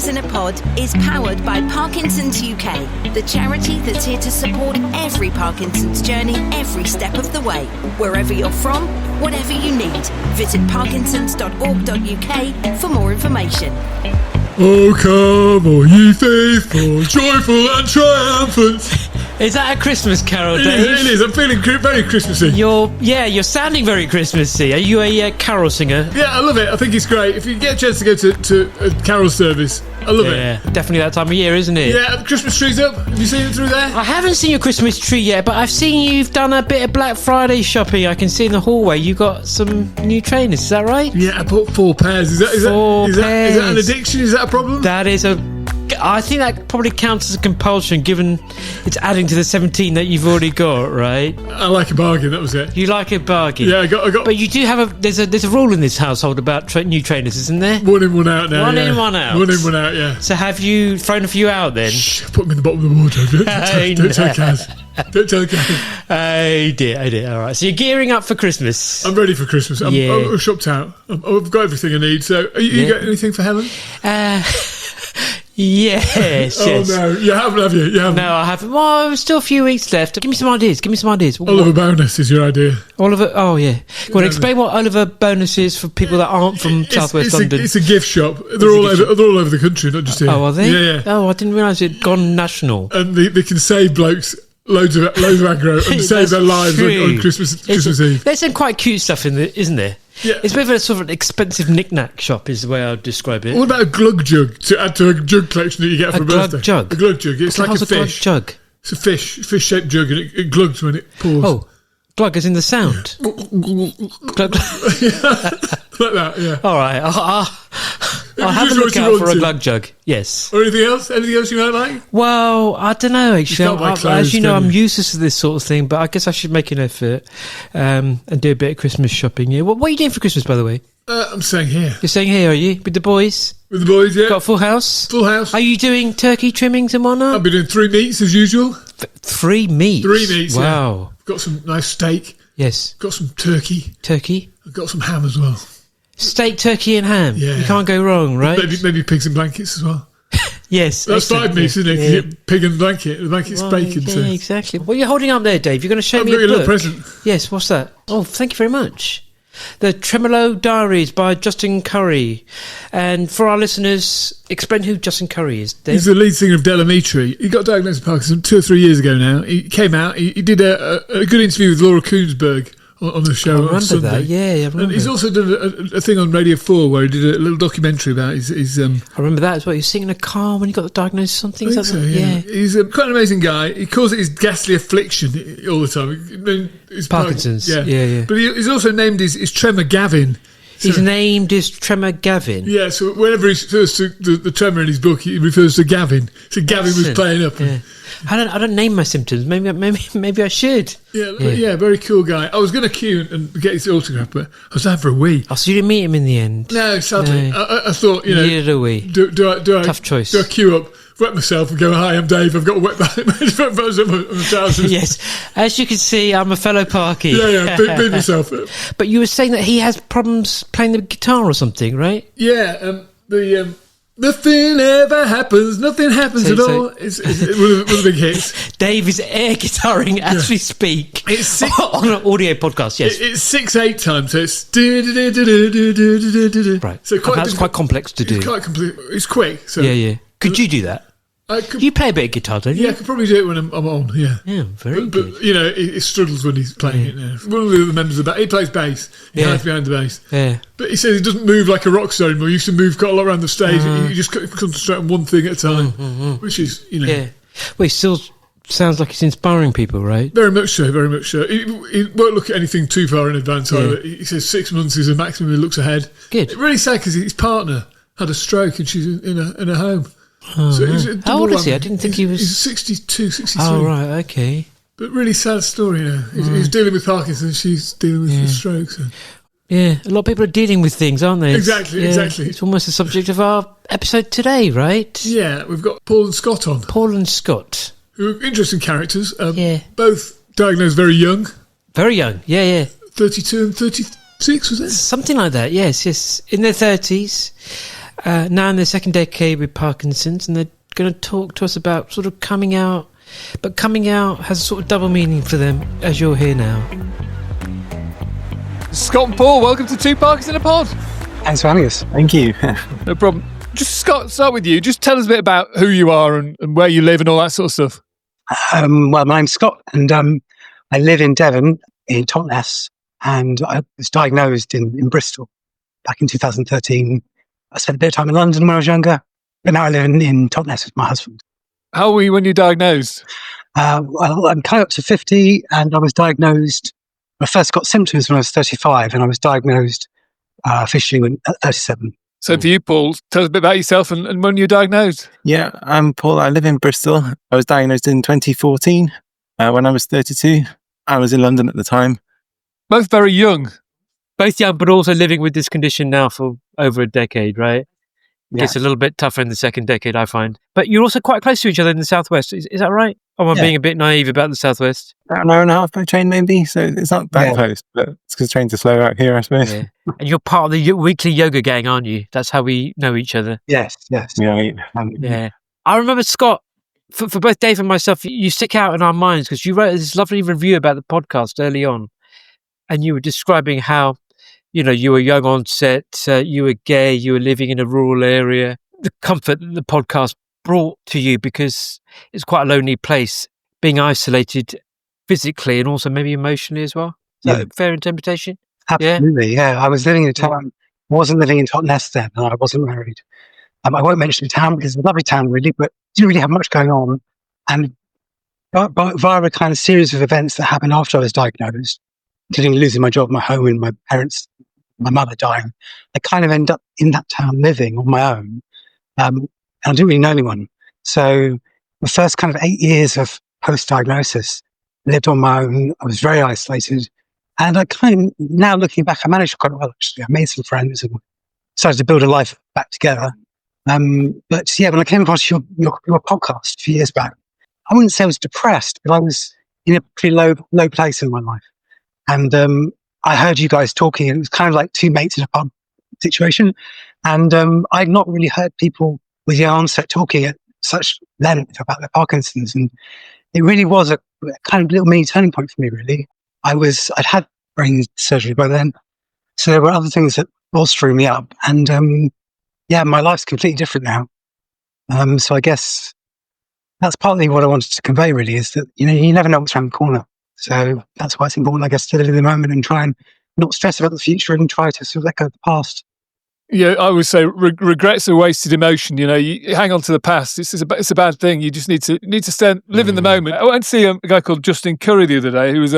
Parkies in a Pod is powered by Parkinson's UK, the charity that's here to support every Parkinson's journey every step of the way. Wherever you're from, whatever you need, visit parkinsons.org.uk for more information. Oh, come, all ye faithful, joyful and triumphant. Is that a Christmas carol, Dave? It is. I'm feeling very Christmassy. You're sounding very Christmassy. Are you a carol singer? Yeah, I love it. I think it's great. If you get a chance to go to a carol service, I love it. Yeah, definitely that time of year, isn't it? Yeah, the Christmas tree's up. Have you seen it through there? I haven't seen your Christmas tree yet, but I've seen you've done a bit of Black Friday shopping. I can see in the hallway you got some new trainers. Is that right? Yeah, I bought 4 pairs. Is that an addiction? Is that a problem? I think that probably counts as a compulsion, given it's adding to the 17 that you've already got, right? I like a bargain. That was it. You like a bargain? Yeah, I got. But you do have there's a rule in this household about new trainers, isn't there? One in, one out now. One in, one out. One in, one out. Yeah. So have you thrown a few out then? Shh, put them in the bottom of the wardrobe. Don't tell Kaz. Don't tell Kaz. I did. All right. So you're gearing up for Christmas. I'm ready for Christmas. I'm shopped out. I've got everything I need. So, you got anything for Helen? Yes. No, you haven't, have you? You haven't. No, I haven't. Well, still a few weeks left. Give me some ideas. Oliver Bonus is your idea. Oliver, oh yeah. Go on, explain what Oliver Bonus is for people that aren't from Southwest London. It's a gift shop. They're all over the country, not just here. Oh, are they? Yeah. Oh, I didn't realise it'd gone national. And they can save blokes loads of aggro and save their lives on Christmas Eve. There's some quite cute stuff in there, isn't there? Yeah. It's a bit of a sort of an expensive knick-knack shop is the way I would describe it. What about a glug jug to add to a jug collection that you get for a birthday? A glug jug? It's like a fish. Glug jug? It's a fish-shaped jug, and it glugs when it pours. Oh, glug as in the sound? Glug. Like that, yeah. All right, I'll have a look out for a glug jug. Yes. Or anything else? Anything else you might like? Well, I don't know, actually. As you know, I'm useless to this sort of thing, but I guess I should make an effort and do a bit of Christmas shopping. Yeah. What are you doing for Christmas, by the way? I'm staying here. You're staying here, are you? With the boys? With the boys, yeah. Got a full house? Full house. Are you doing turkey trimmings and whatnot? I've been doing 3 meats as usual. 3 meats? 3 meats, wow. Yeah. Got some nice steak. Yes. Got some turkey. I've got some ham as well. Steak, turkey and ham. Yeah. You can't go wrong, right? Maybe pigs and blankets as well. Yes. That's 5 meats, isn't it? Yeah. Pig and blanket. The blanket's bacon. Yeah, so. Exactly. What are you holding up there, Dave? You're going to show me a book? I've got a little present. Yes, what's that? Oh, thank you very much. The Tremolo Diaries by Justin Curry. And for our listeners, explain who Justin Curry is, Dave. He's the lead singer of Delamitri. He got diagnosed with Parkinson 2 or 3 years ago now. He came out. He did a good interview with Laura Koonsberg on the show on Sunday. That. Yeah, I remember. And he's also done a thing on Radio 4 where he did a little documentary about his I remember that as well. He was sitting in a car when he got the diagnosis or something. I think so, yeah. He's quite an amazing guy. He calls it his ghastly affliction all the time. It's Parkinson's. Yeah. But he's also named his tremor Gavin. He's named his tremor Gavin. Yeah, so whenever he refers to the tremor in his book, he refers to Gavin. So Gavin was playing up. Yeah. I don't name my symptoms. Maybe I should. Yeah, very cool guy. I was going to queue and get his autograph, but I was out for a wee. Oh, so you didn't meet him in the end? No, sadly. No. I thought, you needed a wee. Do I tough choice? Do I queue up, wet myself, and go, "Hi, I'm Dave. I've got a wet bag on my trousers." Yes, as you can see, I'm a fellow Parkie. Yeah, beat myself up. But you were saying that he has problems playing the guitar or something, right? Yeah, nothing ever happens. Nothing happens at all. It's one of the big hits. Dave is air guitaring as we speak. It's on an audio podcast. Yes, it's 6/8 time. So it's right. So that's quite complex to do. It's quite complete. It's quick. So yeah. Could you do that? You play a bit of guitar, don't you? Yeah, I could probably do it when I'm on. Yeah, very good. But he struggles when he's playing it now. One of the other members of the band, he plays bass. He hides behind the bass. Yeah. But he says he doesn't move like a rock star anymore. He used to move quite a lot around the stage. You just concentrate on one thing at a time, which is, Yeah. Well, he still sounds like he's inspiring people, right? Very much so, very much so. He won't look at anything too far in advance either. He says 6 months is the maximum he looks ahead. Good. It's really sad because his partner had a stroke and she's in a home. Oh, so how old is he? I didn't think he was... He's 62, 63. Oh, right, okay. But really sad story, He's dealing with Parkinson, she's dealing with the stroke. So. Yeah, a lot of people are dealing with things, aren't they? Exactly. It's almost the subject of our episode today, right? Yeah, we've got Paul and Scott on. Paul and Scott. Who are interesting characters. Both diagnosed very young. Very young, yeah. 32 and 36, was it? Something like that, yes. In their 30s. now in their second decade with Parkinson's, and they're going to talk to us about sort of coming out. But coming out has a sort of double meaning for them, as you'll hear now. Scott and Paul, welcome to Two Parkies in a Pod. Thanks for having us. Thank you. No problem. Just Scott, start with you. Just tell us a bit about who you are and where you live and all that sort of stuff. Well, my name's Scott, and I live in Devon, in Totnes, and I was diagnosed in Bristol back in 2013. I spent a bit of time in London when I was younger, but now I live in Totnes with my husband. How were you when you were diagnosed? Well, I'm kind of up to 50, and I was diagnosed. I first got symptoms when I was 35, and I was diagnosed officially at 37. So for you, Paul, tell us a bit about yourself and when you were diagnosed. Yeah, I'm Paul. I live in Bristol. I was diagnosed in 2014 when I was 32. I was in London at the time. Both very young. Both young, but also living with this condition now for over a decade, right? Yeah. It's a little bit tougher in the second decade, I find. But you're also quite close to each other in the Southwest. Is that right? Or am I being a bit naive about the Southwest? About an hour and a half by train, maybe. So it's not that close, but it's because trains are slow out here, I suppose. Yeah. And you're part of the weekly yoga gang, aren't you? That's how we know each other. Yes. Yeah. Yeah. I remember, Scott, for both Dave and myself, you stick out in our minds because you wrote this lovely review about the podcast early on. And you were describing how, you were young on set, you were gay, you were living in a rural area. The comfort that the podcast brought to you because it's quite a lonely place, being isolated physically and also maybe emotionally as well. Is that a fair interpretation? Absolutely, yeah. I was living in a town. I wasn't living in Totnes then, and I wasn't married. I won't mention the town because it's a lovely town, really, but didn't really have much going on. And via a kind of series of events that happened after I was diagnosed, including losing my job, my home, and my parents, my mother dying, I kind of end up in that town living on my own. And I didn't really know anyone. So the first kind of 8 years of post-diagnosis, I lived on my own. I was very isolated. And I kind of, now looking back, I managed quite well, actually. I made some friends and started to build a life back together. But yeah, when I came across your podcast a few years back, I wouldn't say I was depressed, but I was in a pretty low place in my life. And I heard you guys talking, and it was kind of like two mates in a pub situation. And I'd not really heard people with your onset talking at such length about their Parkinson's. And it really was a kind of little mini turning point for me, really. I'd had brain surgery by then. So there were other things that bolstering me up. And my life's completely different now. So I guess that's partly what I wanted to convey, really, is that, you never know what's around the corner. So that's why it's important, I guess, to live in the moment and try and not stress about the future and try to sort of let go of the past. Yeah, I would say regret's a wasted emotion. You hang on to the past. It's a bad thing. You just need to live in the moment. I went to see a guy called Justin Curry the other day, who was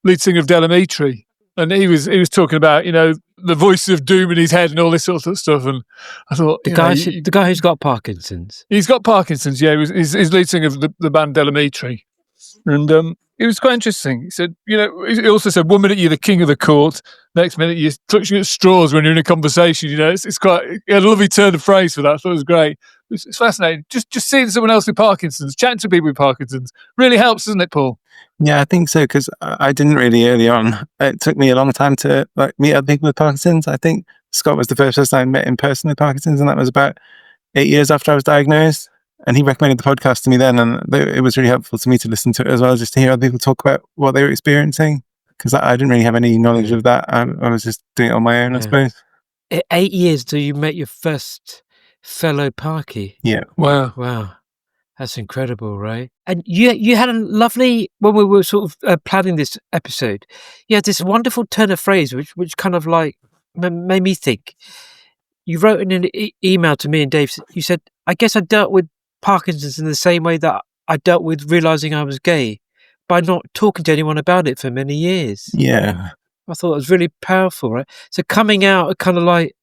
lead singer of Delamitri, and he was talking about the voice of doom in his head and all this sort of stuff. And I thought the guy who's got Parkinson's. He's got Parkinson's. Yeah, he's lead singer of the band Delamitri, and it was quite interesting. He said, he also said, 1 minute you're the king of the court, next minute you're clutching at straws when you're in a conversation. It's quite, he had a lovely turn of phrase for that. I thought it was great. It's fascinating. Just seeing someone else with Parkinson's, chatting to people with Parkinson's, really helps, doesn't it, Paul? Yeah, I think so, because I didn't really early on. It took me a long time to meet other people with Parkinson's. I think Scott was the first person I met in person with Parkinson's, and that was about 8 years after I was diagnosed. And he recommended the podcast to me then, and it was really helpful to me to listen to it as well, just to hear other people talk about what they were experiencing, because I didn't really have any knowledge of that. I was just doing it on my own, I suppose. 8 years till you met your first fellow Parkie. Yeah. Wow. That's incredible, right? And you had a lovely, when we were sort of planning this episode, you had this wonderful turn of phrase, which kind of like made me think. You wrote in an email to me and Dave, you said, I guess I dealt with Parkinson's in the same way that I dealt with realizing I was gay, by not talking to anyone about it for many years. Yeah. I thought it was really powerful, right? So coming out, kind of like,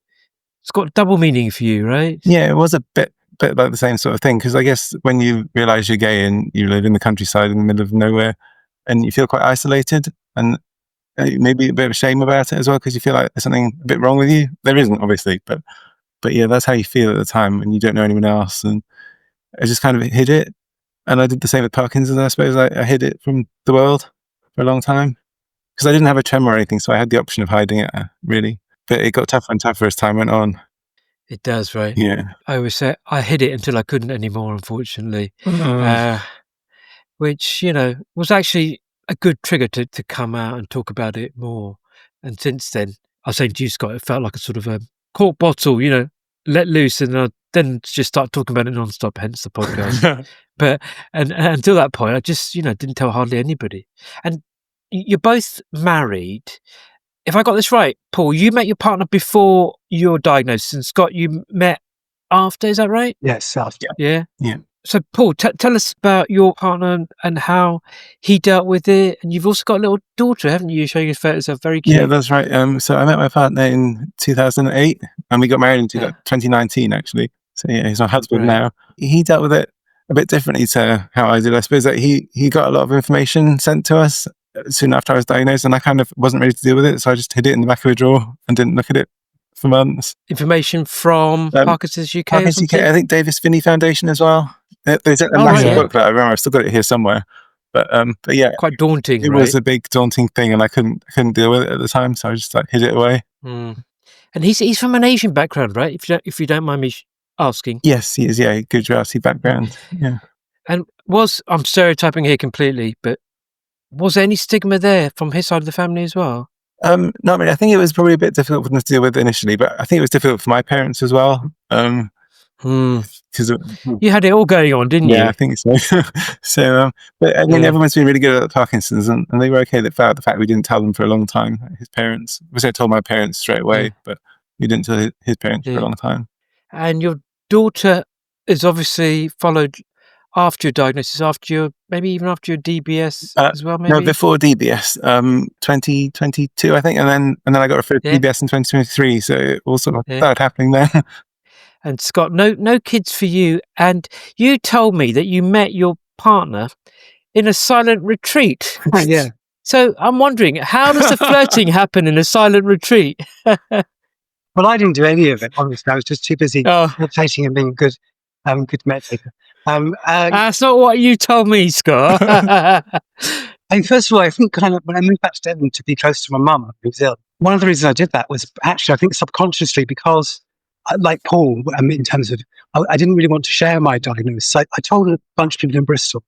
it's got double meaning for you, right? Yeah, it was a bit like the same sort of thing, because I guess when you realize you're gay and you live in the countryside in the middle of nowhere and you feel quite isolated and maybe a bit of shame about it as well, because you feel like there's something a bit wrong with you. There isn't, obviously, but yeah, that's how you feel at the time and you don't know anyone else. And I just kind of hid it. And I did the same with Parkinson's, I suppose. I hid it from the world for a long time because I didn't have a tremor or anything, so I had the option of hiding it, really. But it got tougher and tougher as time went on. It does, right? Yeah. I always say I hid it until I couldn't anymore, unfortunately. Which, was actually a good trigger to come out and talk about it more. And since then, I was saying to you, Scott, it felt like a sort of a cork bottle, let loose, and I then just start talking about it non-stop, hence the podcast. But and until that point, I just, didn't tell hardly anybody. And you're both married. If I got this right, Paul, you met your partner before your diagnosis, and Scott, you met after. Is that right? Yes, Yeah. Yeah. So, Paul, tell us about your partner and how he dealt with it. And you've also got a little daughter, haven't you? Showing his photos are very cute. Yeah, that's right. So I met my partner in 2008, and we got married in 2019, actually. So yeah, he's my husband now. He dealt with it a bit differently to how I did. I suppose that he got a lot of information sent to us soon after I was diagnosed, and I kind of wasn't ready to deal with it, so I just hid it in the back of a drawer and didn't look at it for months. Information from Parkinson's UK. Parkinson's UK, I think Davis Finney Foundation as well. There's a massive booklet. I remember I've still got it here somewhere. But yeah, quite daunting. It was a big daunting thing, and I couldn't deal with it at the time, so I just hid it away. And he's from an Asian background, right? If you don't mind me asking. Yes, he is. Yeah, Gujarati background. Yeah. And I'm stereotyping here completely, but was there any stigma there from his side of the family as well? Not really. I think it was probably a bit difficult for them to deal with initially, but I think it was difficult for my parents as well. Because you had it all going on, didn't you? Yeah, I think so. But I mean, everyone's been really good at Parkinson's, and they were okay about the fact we didn't tell them for a long time. His parents, I told my parents straight away, but we didn't tell his parents for a long time. And your daughter is obviously followed after your diagnosis, maybe even after your DBS as well. Maybe no, before DBS, 2022, I think, and then I got referred to DBS in 2023. So it all sort of started happening there. And Scott, no kids for you. And you told me that you met your partner in a silent retreat. Yeah. So I'm wondering, how does the flirting happen in a silent retreat? Well, I didn't do any of it, honestly. I was just too busy meditating and being a good meditator. That's not what you told me, Scott. First of all, I think when I moved back to Devon to be close to my mum who was ill, one of the reasons I did that was actually, I think, subconsciously, because like Paul, in terms of, I didn't really want to share my diagnosis. I told a bunch of people in Bristol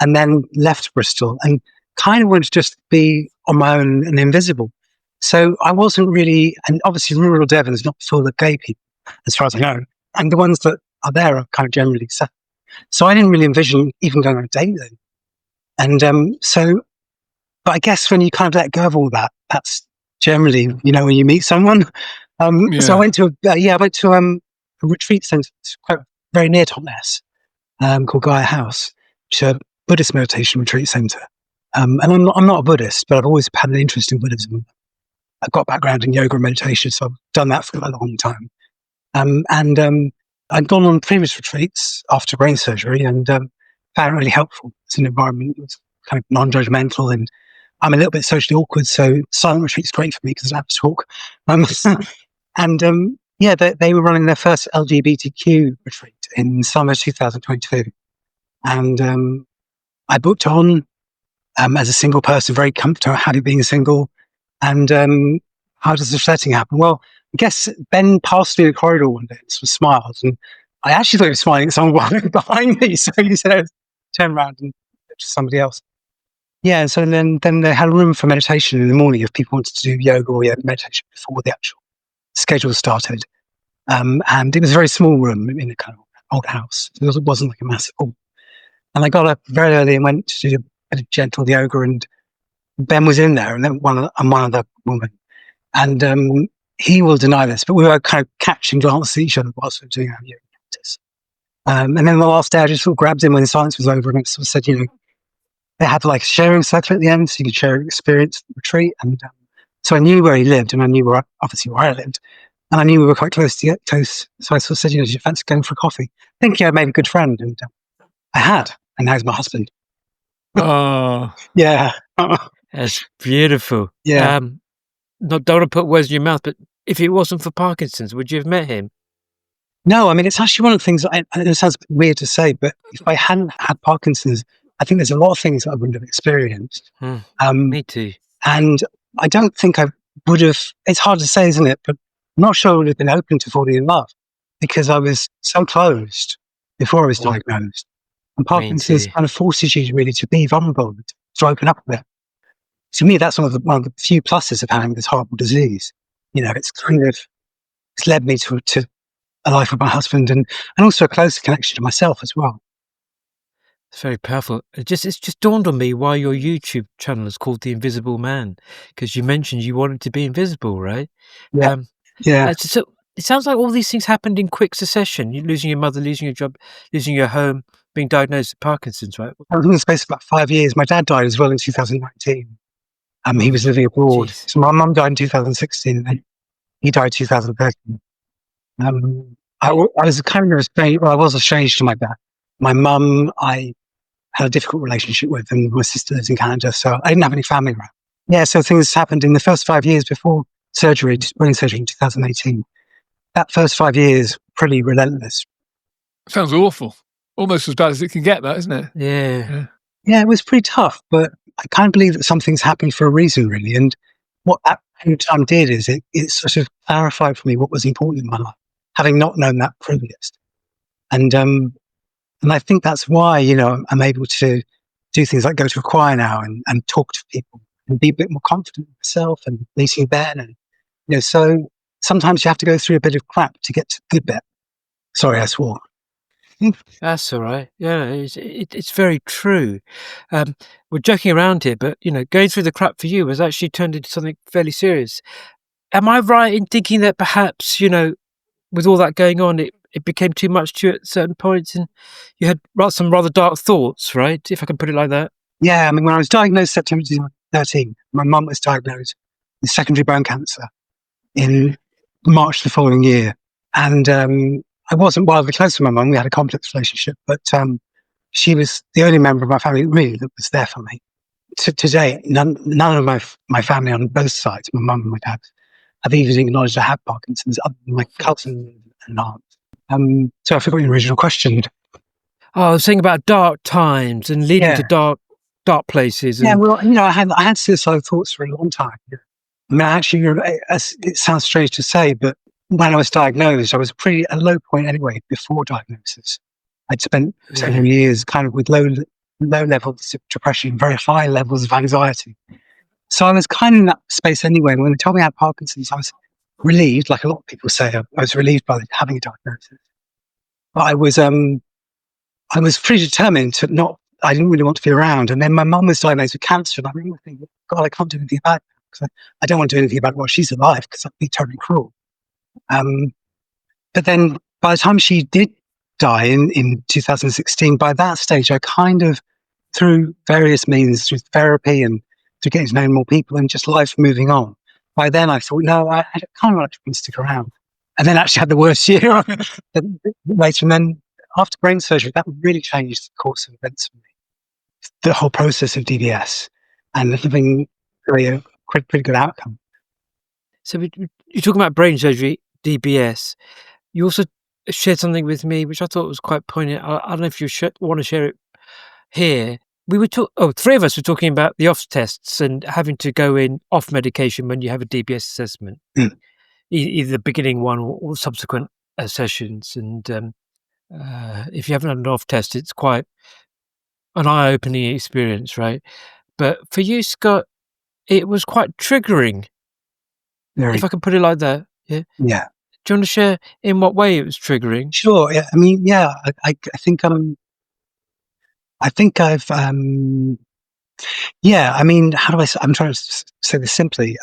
and then left Bristol and kind of wanted to just be on my own and invisible. So I wasn't really, and obviously rural Devon is not full of gay people, as far as I know. And the ones that are there are kind of generally settled. So I didn't really envision even going on a date then. And but I guess when you kind of let go of all that, that's generally, when you meet someone. So I went to a retreat centre quite very near Totnes, called Gaia House, which is a Buddhist meditation retreat centre. And I'm not a Buddhist, but I've always had an interest in Buddhism. I've got background in yoga and meditation, so I've done that for a long time. I'd gone on previous retreats after brain surgery and found it really helpful. It's an environment that was kind of non-judgmental, and I'm a little bit socially awkward, so silent retreat's great for me because I have to talk. They were running their first LGBTQ retreat in summer 2022. And I booked on as a single person, very comfortable, happy being single. And how does the setting happen? Well, I guess Ben passed through the corridor one day and sort of smiled. And I actually thought he was smiling at someone behind me. So he said, turn around and to somebody else. Yeah, so then they had a room for meditation in the morning if people wanted to do yoga or meditation before the actual schedule started. And it was a very small room in a kind of old house. It wasn't like a massive hall. And I got up very early and went to do a bit of gentle yoga, and Ben was in there, and then one other woman. And he will deny this, but we were kind of catching glances at each other whilst we were doing our yoga practice. And then the last day, I just sort of grabbed him when the silence was over, and I sort of said, they had like a sharing circle at the end, so you could share an experience at the retreat. And so I knew where he lived, and I knew where I lived, and I knew we were quite close to get close. So I sort of said, do you fancy going for a coffee? Thinking I'd made a good friend, and I had, and now he's my husband. Oh, yeah, that's beautiful. Yeah. Don't want to put words in your mouth, but if it wasn't for Parkinson's, would you have met him? No, I mean, it's actually one of the things, it sounds weird to say, but if I hadn't had Parkinson's, I think there's a lot of things that I wouldn't have experienced. Me too. And I don't think I would have, it's hard to say, isn't it? But I'm not sure I would have been open to falling in love. because I was so closed before I was diagnosed. And Parkinson's kind of forces you really to be vulnerable, to open up a bit. To me, that's one of the few pluses of having this horrible disease. It's led me to a life with my husband and also a closer connection to myself as well. It's very powerful. It's just dawned on me why your YouTube channel is called The Invisible Man, because you mentioned you wanted to be invisible, right? Yeah. So it sounds like all these things happened in quick succession. You losing your mother, losing your job, losing your home, being diagnosed with Parkinson's, right? I was in the space of about 5 years. My dad died as well in 2019. He was living abroad. Jeez. So my mum died in 2016 and he died in 2013. I was kind of estranged. Well, I was estranged to my dad. My mum, I had a difficult relationship with, and my sister lives in Canada, so I didn't have any family around. Yeah, so things happened in the first 5 years before surgery, brain surgery in 2018. That first 5 years, pretty relentless. Sounds awful. Almost as bad as it can get, that, isn't it? Yeah. Yeah, it was pretty tough, but I kind of believe that some things happened for a reason, really. And what that time did is it sort of clarified for me what was important in my life, having not known that previous. And I think that's why, I'm able to do things like go to a choir now and talk to people and be a bit more confident in myself and meeting Ben. And, so sometimes you have to go through a bit of crap to get to the good bit. Sorry, I swore. That's all right. Yeah, it's very true. We're joking around here, but going through the crap for you has actually turned into something fairly serious. Am I right in thinking that perhaps with all that going on, it became too much to you at certain points, and you had some rather dark thoughts, right? If I can put it like that. Yeah, I mean, when I was diagnosed September 2013, my mum was diagnosed with secondary bone cancer in March the following year, and I wasn't wildly close to my mum. We had a complex relationship, but she was the only member of my family really that was there for me. To date, none of my family on both sides, my mum and my dad, have even acknowledged I have Parkinson's, other than my cousin and aunt. So I forgot your original question. Oh, I was saying about dark times and leading to dark places. And... Yeah, well, I had suicidal thoughts for a long time. I mean, actually, it sounds strange to say, but when I was diagnosed, I was pretty at a low point anyway before diagnosis. I'd spent several years kind of with low levels of depression, very high levels of anxiety. So I was kind of in that space anyway. When they told me I had Parkinson's, I was relieved, like a lot of people say. I was relieved by having a diagnosis. But I was pretty determined to not. I didn't really want to be around. And then my mum was diagnosed with cancer, and I remember thinking, God, I can't do anything about it because I don't want to do anything about it while she's alive because that'd be totally cruel. But then by the time she did die in 2016, by that stage, I kind of, through various means, through therapy and through getting to know more people and just life moving on, by then I thought, no, I can't actually stick around. And then actually had the worst year later. And then after brain surgery, that really changed the course of events for me. The whole process of DBS and having really a pretty good outcome. So you're talking about brain surgery, DBS. You also shared something with me, which I thought was quite poignant. I don't know if you want to share it here. We were three of us were talking about the off tests and having to go in off medication when you have a DBS assessment, either the beginning one or subsequent sessions. And if you haven't had an off test, it's quite an eye-opening experience, right? But for you, Scott, it was quite triggering, if I can put it like that. Yeah. Yeah. Do you want to share in what way it was triggering? Sure. Yeah. I mean, yeah. I think I've. Yeah. I mean, how do I? I'm trying to say this simply.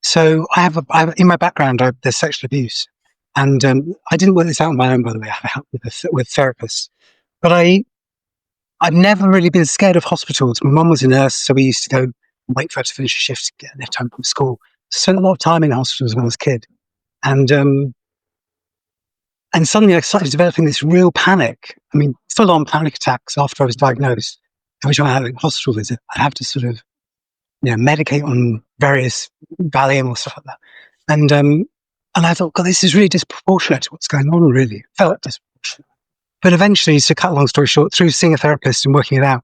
So I have in my background, there's sexual abuse, and I didn't work this out on my own. By the way, I had help with therapists, but I've never really been scared of hospitals. My mum was a nurse, so we used to go and wait for her to finish a shift to get a lift home from school. Spent a lot of time in hospitals when I was a kid. And suddenly I started developing this real panic. I mean, full-on panic attacks after I was diagnosed. Every time I had a hospital visit, I have to sort of, medicate on various Valium or stuff like that. And I thought, God, this is really disproportionate to what's going on, really. It felt disproportionate. But eventually, to cut a long story short, through seeing a therapist and working it out,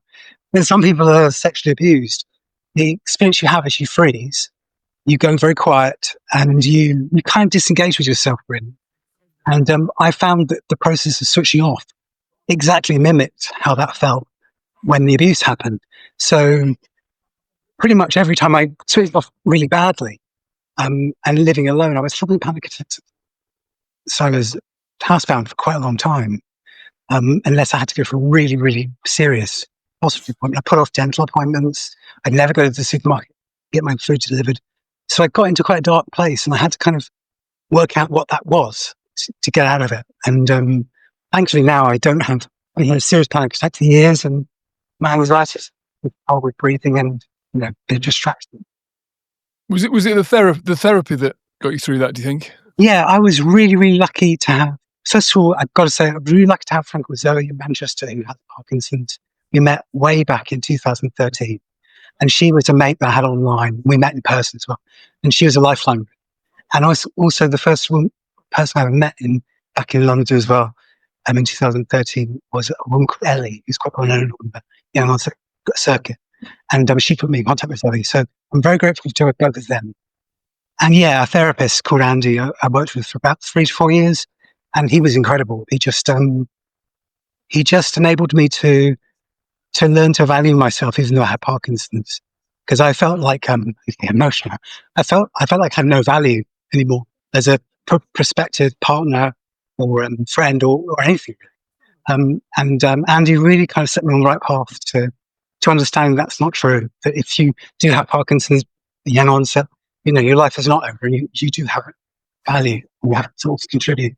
when some people are sexually abused, the experience you have is you freeze, you go very quiet, and you kind of disengage with yourself, really. And I found that the process of switching off exactly mimicked how that felt when the abuse happened. So pretty much every time I switched off really badly, and living alone, I was having panic attacks. So I was housebound for quite a long time, unless I had to go for a really, really serious hospital appointment. I put off dental appointments. I'd never go to the supermarket, get my food delivered. So I got into quite a dark place, and I had to kind of work out what that was to get out of it. And thankfully now I don't have a serious panic attack for years, and my anxiety is with breathing and a bit of distraction. Was it the therapy that got you through that, do you think? Yeah, I was really, really lucky to have. First of all, I've got to say, I'm really lucky to have a friend called Zoe in Manchester who had Parkinson's. We met way back in 2013, and she was a mate that I had online. We met in person as well, and she was a lifeline. And I was also the first person I ever met back in London as well. In 2013 was a woman called Ellie, who's quite well known on the circuit, and she put me in contact with Zoe. So I'm very grateful to both of them. And yeah, a therapist called Andy, I worked with for about 3 to 4 years, and he was incredible. He just enabled me to learn to value myself, even though I had Parkinson's, because I felt like emotional. I felt like I had no value anymore as a prospective partner or friend or anything. And Andy really kind of set me on the right path to understand that's not true. That if you do have Parkinson's, young onset, your life is not over, and you do have value. You have to also contribute.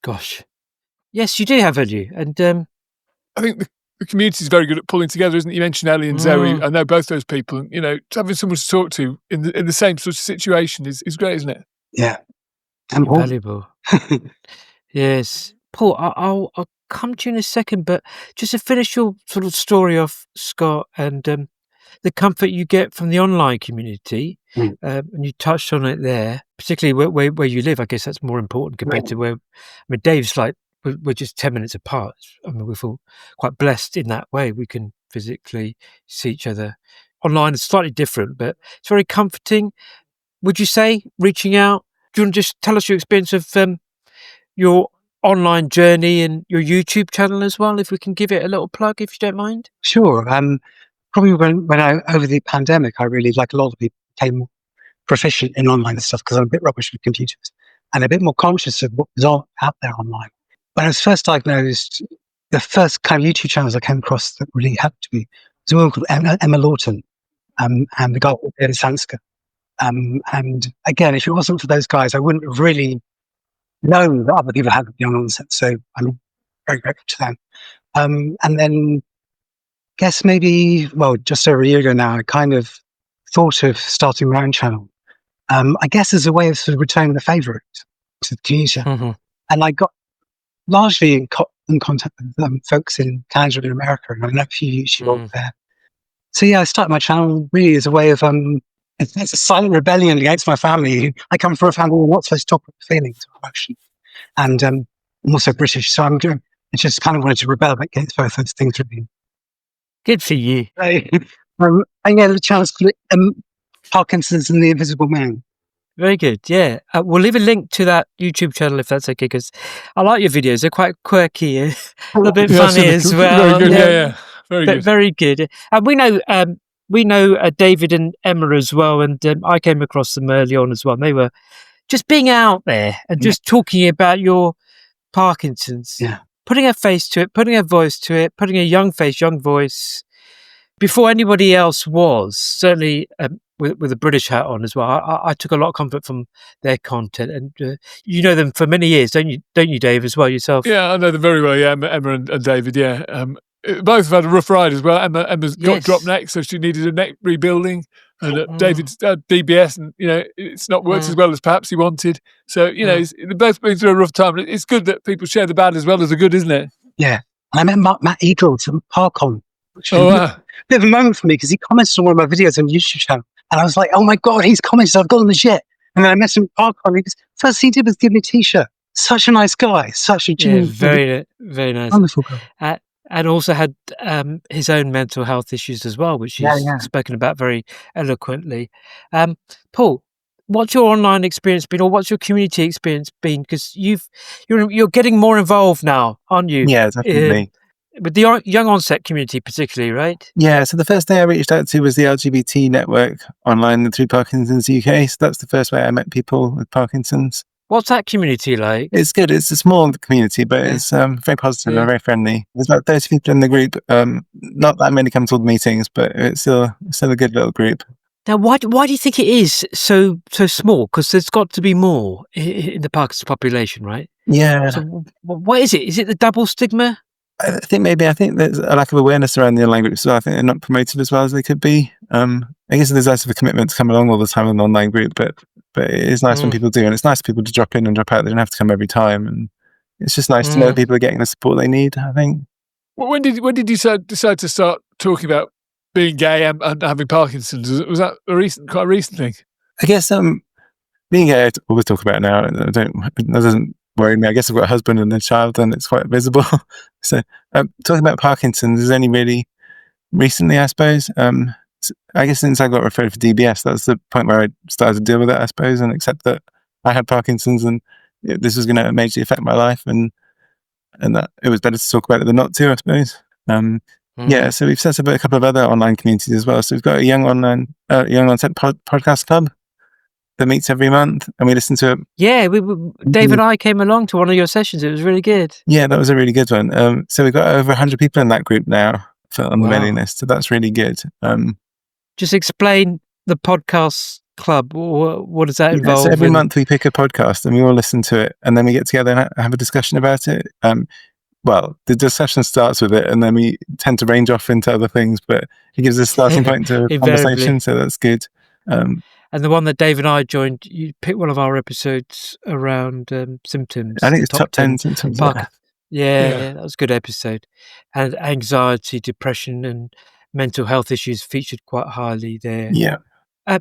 Gosh, yes, you do have value, and I think the community is very good at pulling together, isn't it? You mentioned Ellie and Zoe. I know both those people, and having someone to talk to in the same sort of situation is great, isn't it? Yeah, invaluable. Yes, Paul. I'll come to you in a second, but just to finish your sort of story off, Scott, and the comfort you get from the online community, and you touched on it there, particularly where you live. I guess that's more important compared to where. I mean, Dave's like we're just 10 minutes apart. I mean, we feel quite blessed in that way. We can physically see each other. Online is slightly different, but it's very comforting. Would you say reaching out? Do you want to just tell us your experience of your online journey and your YouTube channel as well, if we can give it a little plug, if you don't mind? Sure. Probably when I, over the pandemic, I really, like a lot of people, became proficient in online stuff because I'm a bit rubbish with computers and a bit more conscious of what was out there online. When I was first diagnosed, the first kind of YouTube channels I came across that really helped me was a woman called Emma Lawton, and the guy called Peter Sanska. And again, if it wasn't for those guys, I wouldn't have really known that other people had young onset. So I'm very grateful to them. And then, guess maybe, just over a year ago now, I kind of thought of starting my own channel. I guess as a way of sort of returning the favour to the community. Mm-hmm. And I got largely in contact with folks in Canada and America, and I know a few YouTubers there. So yeah, I started my channel really as a way of it's a silent rebellion against my family. I come from a family where we're not supposed to talk about feelings or emotion, and I'm also British, so I just kind of wanted to rebel against both those things. Really. Good for you. And yeah, the channel's called Parkinson's and the Invisible Man. Very good. Yeah, we'll leave a link to that YouTube channel if that's okay, because I like your videos. They're quite quirky, a little bit funny as well. Very good. Yeah. Very good. Very good. And we know David and Emma as well, and I came across them early on as well. And they were just being out there and just talking about your Parkinson's, putting a face to it, putting a voice to it, putting a young face, young voice, before anybody else was. Certainly with a British hat on as well. I took a lot of comfort from their content, and you know them for many years, don't you, Dave, as well yourself? Yeah, I know them very well. Yeah, Emma and David. Yeah. Both have had a rough ride as well. Emma's got dropped neck, so she needed a neck rebuilding. And David's had DBS, and it's not worked as well as perhaps he wanted. So they've both been through a rough time. It's good that people share the bad as well as the good, isn't it? Yeah, and I met Matt Eagles from Parkon. Wow. Bit of a moment for me because he commented on one of my videos on YouTube channel, and I was like, "Oh my god, he's commented! I've got him the shit." And then I met him at Parkon. First thing he did was give me a T-shirt. Such a nice guy, such a genuine, very nice, wonderful guy. And also had his own mental health issues as well, which he's spoken about very eloquently. Paul, what's your online experience been, or what's your community experience been? Because you're getting more involved now, aren't you? Yeah, definitely. With the young onset community, particularly, right? Yeah, so the first thing I reached out to was the LGBT network online through Parkinson's UK. So that's the first way I met people with Parkinson's. What's that community like? It's good. It's a small community, but it's very positive and very friendly. There's about 30 people in the group. Not that many come to all the meetings, but it's still a good little group. Now, why do you think it is so small? Because there's got to be more in the Parkinson's population, right? Yeah. So what is it? Is it the double stigma? I think there's a lack of awareness around the online group, so I think they're not promoted as well as they could be. I guess there's less of a commitment to come along all the time in an online group, but it is nice when people do, and it's nice for people to drop in and drop out. They don't have to come every time, and it's just nice to know that people are getting the support they need, I think. Well, when did you decide to start talking about being gay and having Parkinson's? Was that quite a recent thing? I guess being gay, I always talk about it now, and that doesn't worry me. I guess I've got a husband and a child, and it's quite visible. So talking about Parkinson's is only really recently, I suppose. I guess since I got referred for DBS, that's the point where I started to deal with it, I suppose, and accept that I had Parkinson's and this was going to majorly affect my life, and that it was better to talk about it than not to, I suppose. Yeah, so we've set up a couple of other online communities as well. So we've got a young onset podcast club that meets every month, and we listen to it. Yeah, Dave and I came along to one of your sessions. It was really good. Yeah, that was a really good one. So we've got over 100 people in that group now on the mailing list, so that's really good. Just explain the podcast club. What does that involve? So every month we pick a podcast and we all listen to it, and then we get together and have a discussion about it. Well, the discussion starts with it, and then we tend to range off into other things, but it gives us a starting point to a conversation, so that's good. And the one that Dave and I joined, you picked one of our episodes around symptoms. I think it's top 10 symptoms. Yeah, that was a good episode. And anxiety, depression, and mental health issues featured quite highly there. Yeah.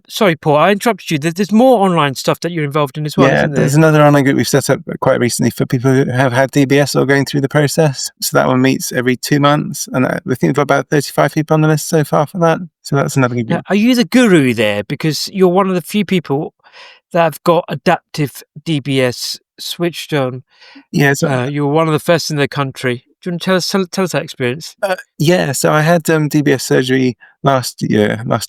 Sorry, Paul, I interrupted you. There's more online stuff that you're involved in as well, isn't there? There's another online group we've set up quite recently for people who have had DBS or going through the process. So that one meets every 2 months, and I think we've got about 35 people on the list so far for that. So that's another good group. Now, are you the guru there? Because you're one of the few people that have got adaptive DBS switched on. Yeah, so you were one of the first in the country. Do you want to tell us that experience? Yeah, so I had DBS surgery last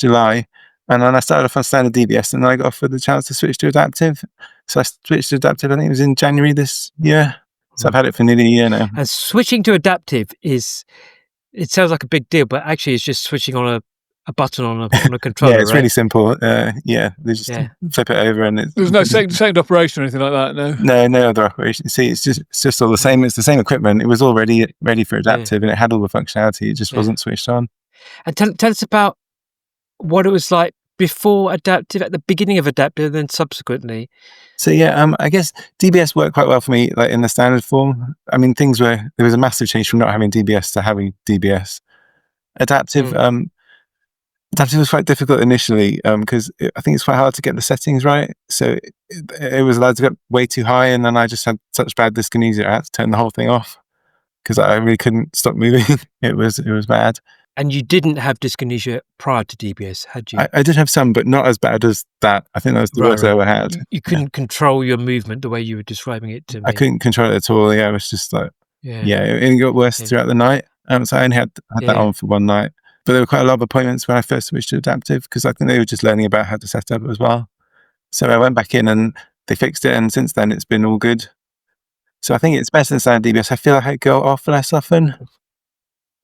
July, and then I started off on standard DBS, and then I got offered the chance to switch to adaptive. So I switched to adaptive, I think it was in January this year. So I've had it for nearly a year now. And switching to adaptive it sounds like a big deal, but actually it's just switching on a button on a controller. Yeah, it's really simple. They just flip it over, and there's no second operation or anything like that. No other operation. See, it's just all the same. It's the same equipment. It was already ready for adaptive, and it had all the functionality. It just wasn't switched on. And tell us about what it was like before adaptive, at the beginning of adaptive, and then subsequently. So I guess DBS worked quite well for me, like in the standard form. I mean, there was a massive change from not having DBS to having DBS. Adaptive was quite difficult initially because I think it's quite hard to get the settings right. So it was allowed to get way too high, and then I just had such bad dyskinesia I had to turn the whole thing off because I really couldn't stop moving. It was bad. And you didn't have dyskinesia prior to DBS, had you? I did have some, but not as bad as that. I think that was the worst I ever had. You couldn't control your movement the way you were describing it to me. I couldn't control it at all. Yeah, it was just like, it got worse throughout the night. So I only had that on for one night. But there were quite a lot of appointments when I first switched to adaptive because I think they were just learning about how to set up as well. So I went back in and they fixed it, and since then it's been all good. So I think it's better than standard DBS. I feel like I go off less often.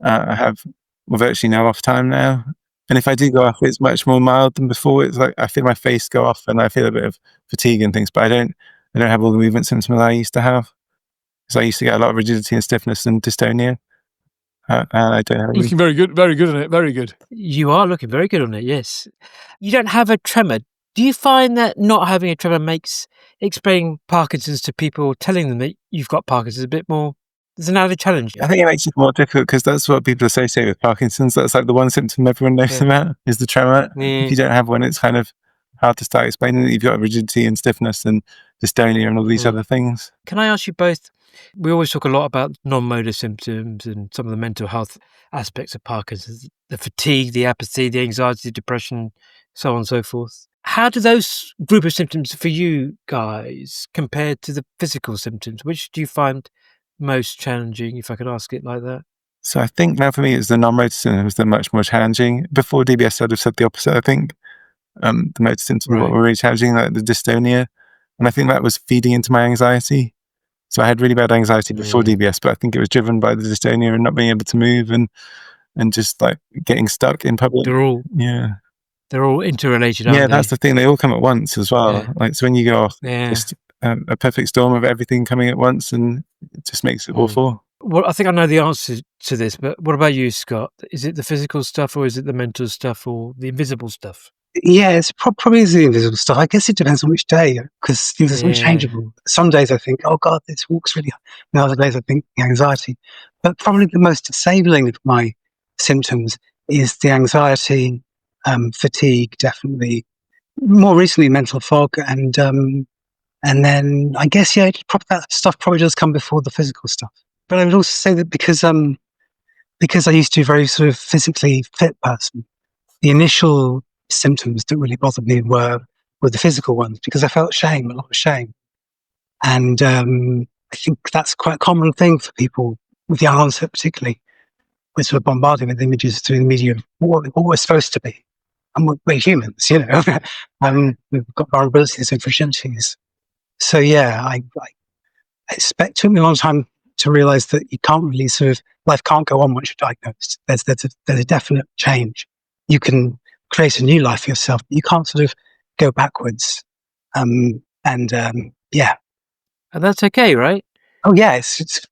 I have virtually no off time now, and if I do go off, it's much more mild than before. It's like I feel my face go off and I feel a bit of fatigue and things, but I don't have all the movement symptoms I used to have, because I used to get a lot of rigidity and stiffness and dystonia, and I don't have looking very good on it. Very good. You are looking very good on it. Yes, you don't have a tremor. Do you find that not having a tremor makes explaining Parkinson's to people, telling them that you've got Parkinson's, a bit more? There's another challenge. I think it makes it more difficult because that's what people associate with Parkinson's. That's like the one symptom everyone knows about is the tremor. If you don't have one, it's kind of hard to start explaining that you've got rigidity and stiffness and dystonia and all these other things. Can I ask you both? We always talk a lot about non-motor symptoms and some of the mental health aspects of Parkinson's, the fatigue, the apathy, the anxiety, the depression, so on and so forth. how do those group of symptoms for you guys compare to the physical symptoms? Which do you find most challenging, if I could ask it like that? So I think now for me, it's the non-motor symptoms that are much more challenging. Before DBS, I'd have said the opposite, I think. The motor symptoms Right. were really challenging, like the dystonia. And I think that was feeding into my anxiety. So I had really bad anxiety before DBS, but I think it was driven by the dystonia and not being able to move and just like getting stuck in public. They're all interrelated, aren't Yeah, they? that's the thing. They all come at once as well. Yeah. Like, so when you go off, Yeah. just a perfect storm of everything coming at once, and it just makes it awful. Well, I think I know the answer to this, but what about you, Scott? Is it the physical stuff, or is it the mental stuff, or the invisible stuff? Yeah, it's probably is the invisible stuff. I guess it depends on which day, because things are so changeable. Some days I think, oh God, this walk's really hard. And other days I think the anxiety. But probably the most disabling of my symptoms is the anxiety, fatigue, definitely. More recently, mental fog, and then I guess that stuff probably does come before the physical stuff. But I would also say that because I used to be a very sort of physically fit person, the initial symptoms that really bothered me were the physical ones, because I felt a lot of shame. And I think that's quite a common thing for people with young onset, particularly. We're sort of bombarded with images through the media of what we're supposed to be. And we're humans, you know. We've got vulnerabilities and fragilities. So yeah, I expect it took me a long time to realize that you can't really life can't go on once you're diagnosed. There's a definite change. You can create a new life for yourself, but you can't sort of go backwards. And that's okay, right? Oh yeah, it's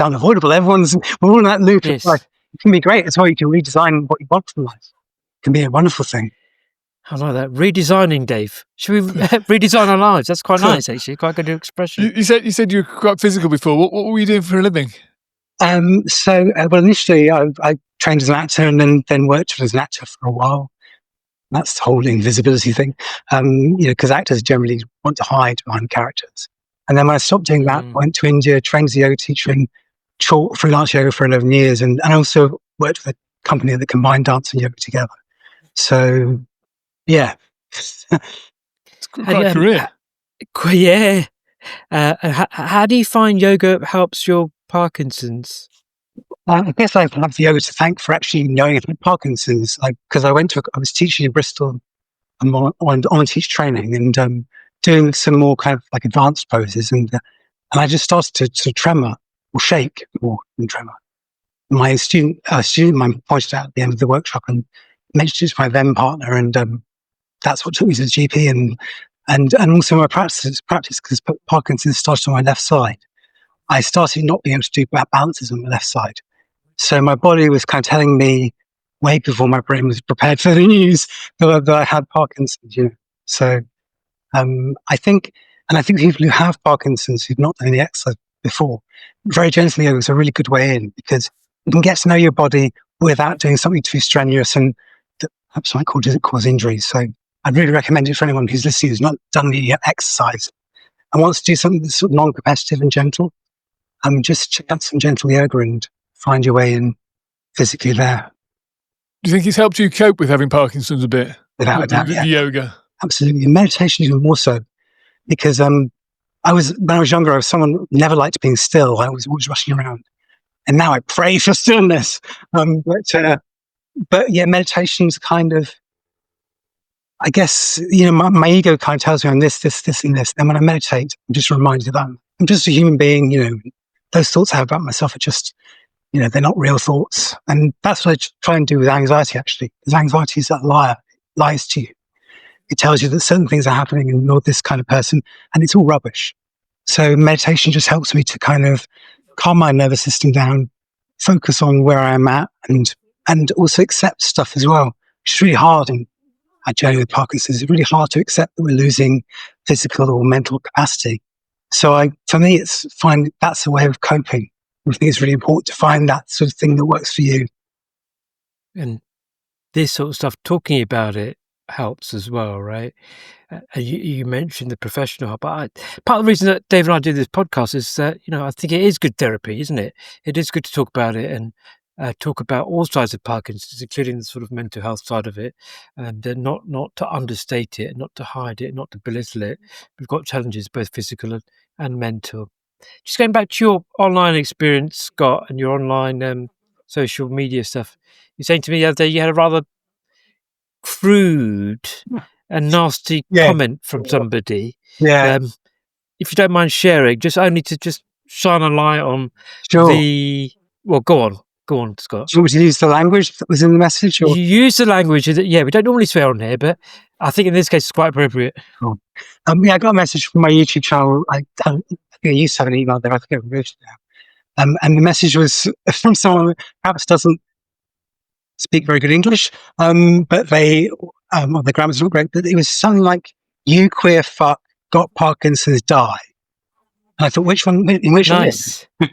unavoidable. We're all in that loop of life. It can be great as well. You can redesign what you want from life. It can be a wonderful thing. I like that. Redesigning, Dave. Should we redesign our lives? That's quite nice, actually. Quite a good expression. You said you were quite physical before. What were you doing for a living? Initially I trained as an actor and then worked as an actor for a while. That's the whole invisibility thing. Because actors generally want to hide behind characters. And then when I stopped doing that, I went to India, trained as a yoga teacher and taught freelance yoga for 11 years. And also worked with a company that combined dance and yoga together. So, yeah. It's quite a career. Yeah. How do you find yoga helps your Parkinson's? I guess I have the yoga to thank for actually knowing about Parkinson's. Because I was teaching in Bristol on teach training and doing some more kind of like advanced poses, and I just started to tremor or shake more than tremor. My student of mine pointed out at the end of the workshop and mentioned it to my then partner, and that's what took me to the GP and also my practice because Parkinson's started on my left side. I started not being able to do balances on my left side. So my body was kind of telling me way before my brain was prepared for the news that I had Parkinson's, you know. So I think people who have Parkinson's who've not done any exercise before, very gently yoga is a really good way in, because you can get to know your body without doing something too strenuous and that perhaps might cause injuries. So I'd really recommend it for anyone who's listening who's not done any exercise and wants to do something that's sort of non-competitive and gentle. Just check out some gentle yoga and find your way in physically there. Do you think it's helped you cope with having Parkinson's a bit? Without a doubt, the yoga. Absolutely. Meditation even more so, because when I was younger, I was someone who never liked being still. I was always rushing around, and now I pray for stillness. But yeah, meditation's kind of, I guess, my ego kind of tells me I'm this, and this. And when I meditate, I'm just reminded that I'm just a human being. Those thoughts I have about myself are just, they're not real thoughts. And that's what I try and do with anxiety, actually, because anxiety is that liar. It lies to you. It tells you that certain things are happening and you're this kind of person, and it's all rubbish. So meditation just helps me to kind of calm my nervous system down, focus on where I am at, and also accept stuff as well. It's really hard in our journey with Parkinson's. It's really hard to accept that we're losing physical or mental capacity. So for me, that's a way of coping. I think it's really important to find that sort of thing that works for you. And this sort of stuff, talking about it, helps as well, right? You mentioned the professional help, but part of the reason that Dave and I do this podcast is that I think it is good therapy, isn't it? It is good to talk about it and talk about all sides of Parkinson's, including the sort of mental health side of it, and not to understate it, not to hide it, not to belittle it. We've got challenges, both physical and mental. Just going back to your online experience, Scott, and your online social media stuff, you're saying to me the other day you had a rather crude and nasty comment from somebody. Yeah. If you don't mind sharing, just only to just shine a light on Sure. Well, go on, Scott. Do you want me to use the language that was in the message? Or? You use the language that, we don't normally swear on here, but I think in this case it's quite appropriate. Cool. I got a message from my YouTube channel. I think I used to have an email there. I think I've removed it now. And the message was from someone who perhaps doesn't speak very good English, but well, the grammar's not great, but it was something like, "You queer fuck got Parkinson's, die." And I thought, which one? Nice. I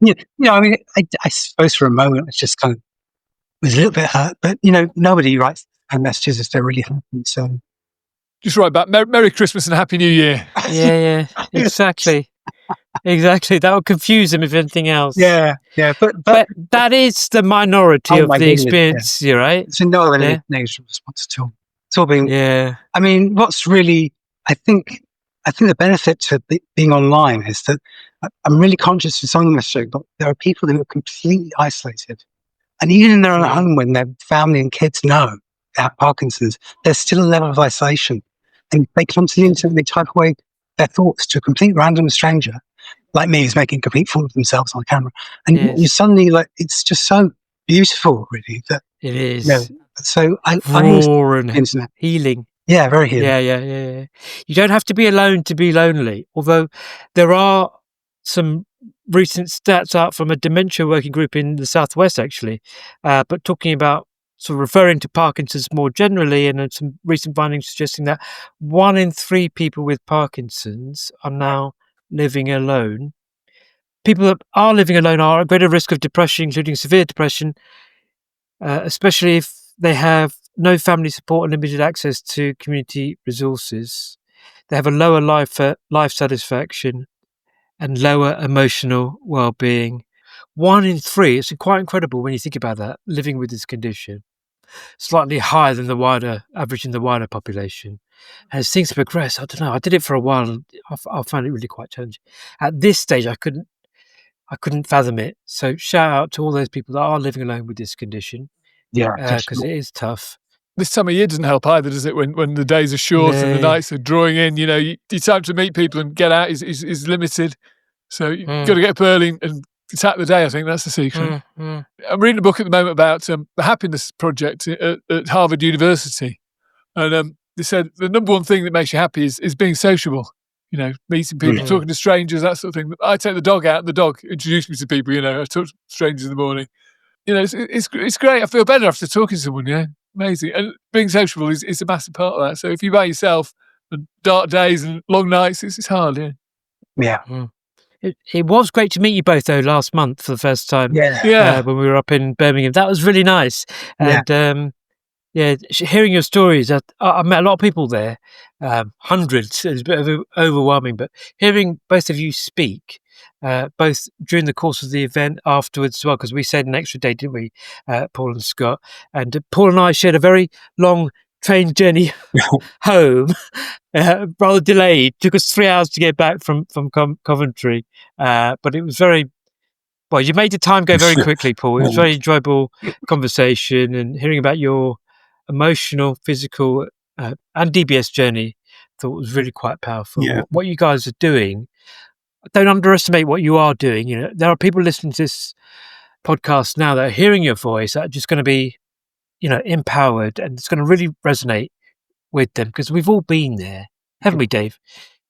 mean, I suppose for a moment it's just kind of was a little bit hurt, but nobody writes messages if they're really happy. So just write back, Merry Christmas and Happy New Year. Yeah, exactly. Exactly. That would confuse them if anything else. Yeah. But that is the minority of the experience, you're right? It's no other negative response at all. It's all being. Yeah. I mean, what's really, I think the benefit to being online is that I'm really conscious of something messaging, but there are people who are completely isolated. And even in their own home, when their family and kids know they have Parkinson's, there's still a level of isolation. And they come to the internet and they type away their thoughts to a complete random stranger, like me, who's making a complete fool of themselves on camera. And you suddenly, it's just so beautiful, really. That it is. So I raw and internet. Healing. Yeah, very healing. Yeah. You don't have to be alone to be lonely, although there are some recent stats out from a dementia working group in the Southwest, actually, but talking about sort of referring to Parkinson's more generally, and some recent findings suggesting that 1 in 3 people with Parkinson's are now living alone. People that are living alone are at greater risk of depression, including severe depression, especially if they have no family support and limited access to community resources. They have a lower life satisfaction and lower emotional well-being. 1 in 3, it's quite incredible when you think about that, living with this condition. Slightly higher than the wider average in the wider population. And as things progress, I don't know, I did it for a while and I found it really quite challenging. At this stage, I couldn't fathom it. So shout out to all those people that are living alone with this condition. Yeah, because it is tough. This time of year doesn't help either, does it? When the days are short and the nights are drawing in, your time to meet people and get out is limited. So you've got to get up early and attack the day. I think that's the secret. I'm reading a book at the moment about the Happiness Project at Harvard University, and they said the number one thing that makes you happy is being sociable. Meeting people, talking to strangers, that sort of thing. I take the dog out, and the dog introduced me to people. I talk to strangers in the morning. It's great. I feel better after talking to someone. Amazing. And being sociable is a massive part of that. So if you're by yourself, and dark days and long nights, it's hard. Yeah. It was great to meet you both, though, last month for the first time. Yeah. When we were up in Birmingham. That was really nice. And hearing your stories, I met a lot of people there, hundreds. It was a bit overwhelming, but hearing both of you speak, both during the course of the event, afterwards as well, because we stayed an extra day, didn't we, Paul and Scott? And Paul and I shared a very long train journey home, rather delayed. Took us 3 hours to get back from Coventry, but it was very. Well, you made the time go very quickly, Paul. It was a very enjoyable conversation, and hearing about your emotional, physical, and DBS journey, I thought was really quite powerful. Yeah. What you guys are doing, don't underestimate what you are doing. There are people listening to this podcast now that are hearing your voice that are just going to be, empowered, and it's going to really resonate with them because we've all been there, haven't we, Dave?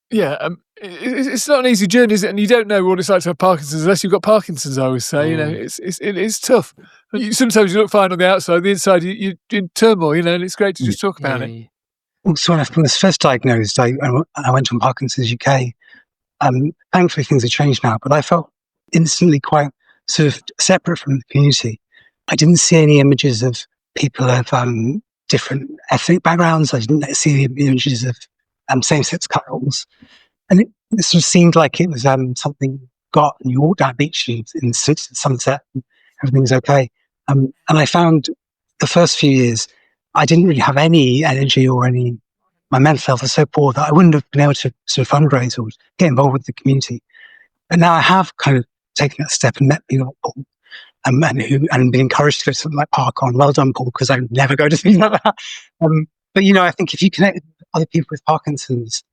Yeah, it's not an easy journey, is it? And you don't know what it's like to have Parkinson's unless you've got Parkinson's. I always say, it is tough. Sometimes you look fine on the outside, the inside you're in turmoil, and it's great to just talk about it. Also, when I was first diagnosed, I went on Parkinson's UK. Thankfully, things have changed now, but I felt instantly quite sort of separate from the community. I didn't see any images of people of different ethnic backgrounds. I didn't see any images of same-sex couples. And it sort of seemed like it was something got, and you walked down the beach in Sunset, and everything's okay. And I found the first few years, I didn't really have any energy or my mental health was so poor that I wouldn't have been able to sort of fundraise or get involved with the community. But now I have kind of taken that step and met people like Paul, and been encouraged to go to something like Parkon. Well done, Paul, because I would never go to things like that. But I think if you connect with other people with Parkinson's,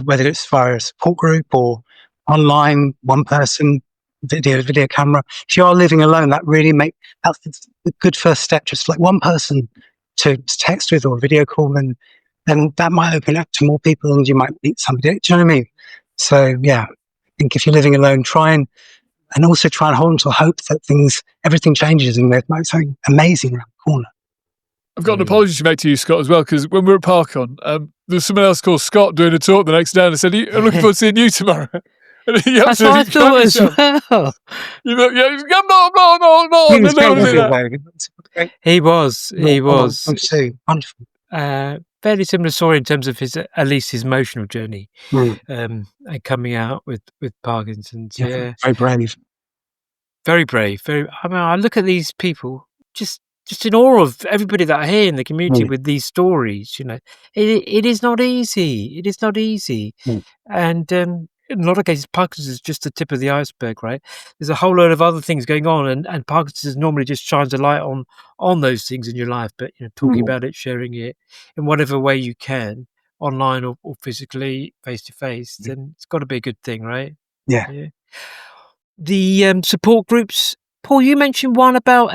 whether it's via a support group or online, one person, video camera, if you are living alone, that's the good first step. Just like one person to text with or video call, and then that might open up to more people, and you might meet somebody. Do you know what I mean? So yeah, I think if you're living alone, try and also try and hold on to hope that everything changes and there's something amazing around the corner. I've got an apology to make to you, Scott, as well, because when we were at Parkon, there's someone else called Scott doing a talk the next day, and I said, I'm looking forward to seeing you tomorrow. And he That's what I thought as well. He was. Wonderful. Fairly similar story in terms of at least his emotional journey, and coming out with Parkinson's. Yeah, very brave. Very brave. I look at these people just in awe of everybody that I hear in the community with these stories. It is not easy. It is not easy, and in a lot of cases, Parkinson's is just the tip of the iceberg, right? There's a whole load of other things going on, and Parkinson's normally just shines a light on those things in your life. But talking about it, sharing it in whatever way you can, online or physically, face to face, then it's got to be a good thing, right? Yeah. The support groups, Paul, you mentioned one about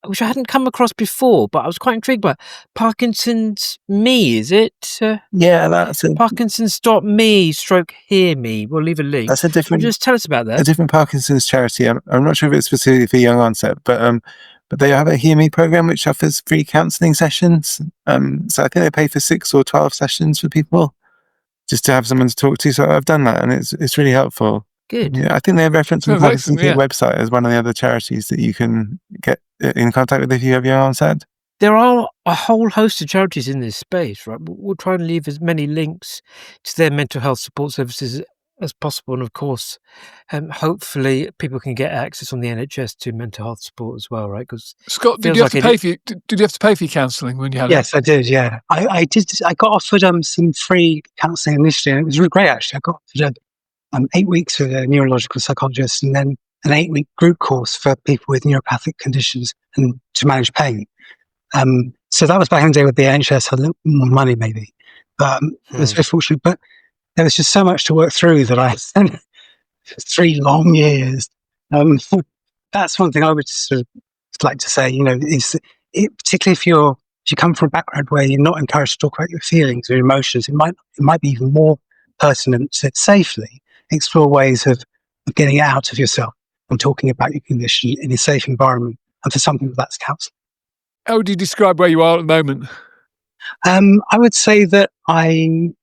which I hadn't come across before, but I was quite intrigued by Parkinson's Me, is it? Yeah, that's it. Parkinson's.me/hear me. We'll leave a link. That's a different. Just tell us about that. A different Parkinson's charity. I'm not sure if it's specifically for young onset, but they have a Hear Me program which offers free counselling sessions. So I think they pay for 6 or 12 sessions for people just to have someone to talk to. So I've done that, and it's really helpful. Good. Yeah, I think they have reference on the Parkinson's website as one of the other charities that you can get in contact with if you have young onset. There are a whole host of charities in this space, right? We'll try and leave as many links to their mental health support services as possible. And of course, hopefully people can get access on the NHS to mental health support as well, right? Because Scott, did you have to pay for your counselling when you had it? Yes, I did, yeah. I did. I got offered some free counselling initially, and it was really great, actually. I got offered 8 weeks with a neurological psychologist, and then an 8-week group course for people with neuropathic conditions and to manage pain. So that was back in the day with the NHS, had a little more money maybe, but it was very fortunate. But there was just so much to work through that I spent 3 long years. That's one thing I would sort of like to say, is particularly if you come from a background where you're not encouraged to talk about your feelings or emotions, it might be even more pertinent to safely explore ways of getting it out of yourself and talking about your condition in a safe environment. And for some people, that's counselling. How would you describe where you are at the moment? I would say that my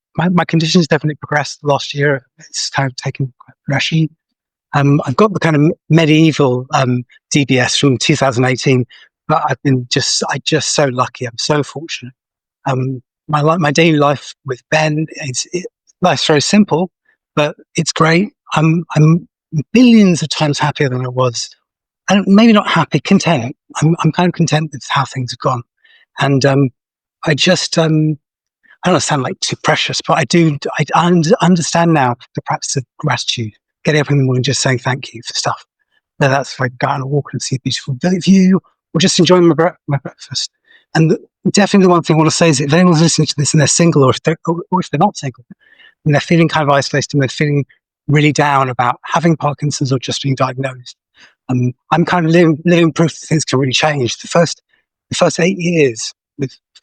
condition has definitely progressed last year. It's kind of taken progression. I've got the kind of medieval DBS from 2018, but I'm just so lucky. I'm so fortunate. My daily life with Ben, life's very simple, but it's great. I'm billions of times happier than I was. And maybe not happy, content. I'm kind of content with how things have gone. And I just, I don't want to sound like too precious, but I understand now the practice of gratitude. Getting up in the morning, just saying thank you for stuff. Whether that's like going on a walk and see a beautiful view, or just enjoying my breakfast. And definitely the one thing I want to say is if anyone's listening to this and they're single, or if they're not single, and they're feeling kind of isolated and they're feeling really down about having Parkinson's or just being diagnosed, I'm kind of living proof that things can really change. The first 8 years,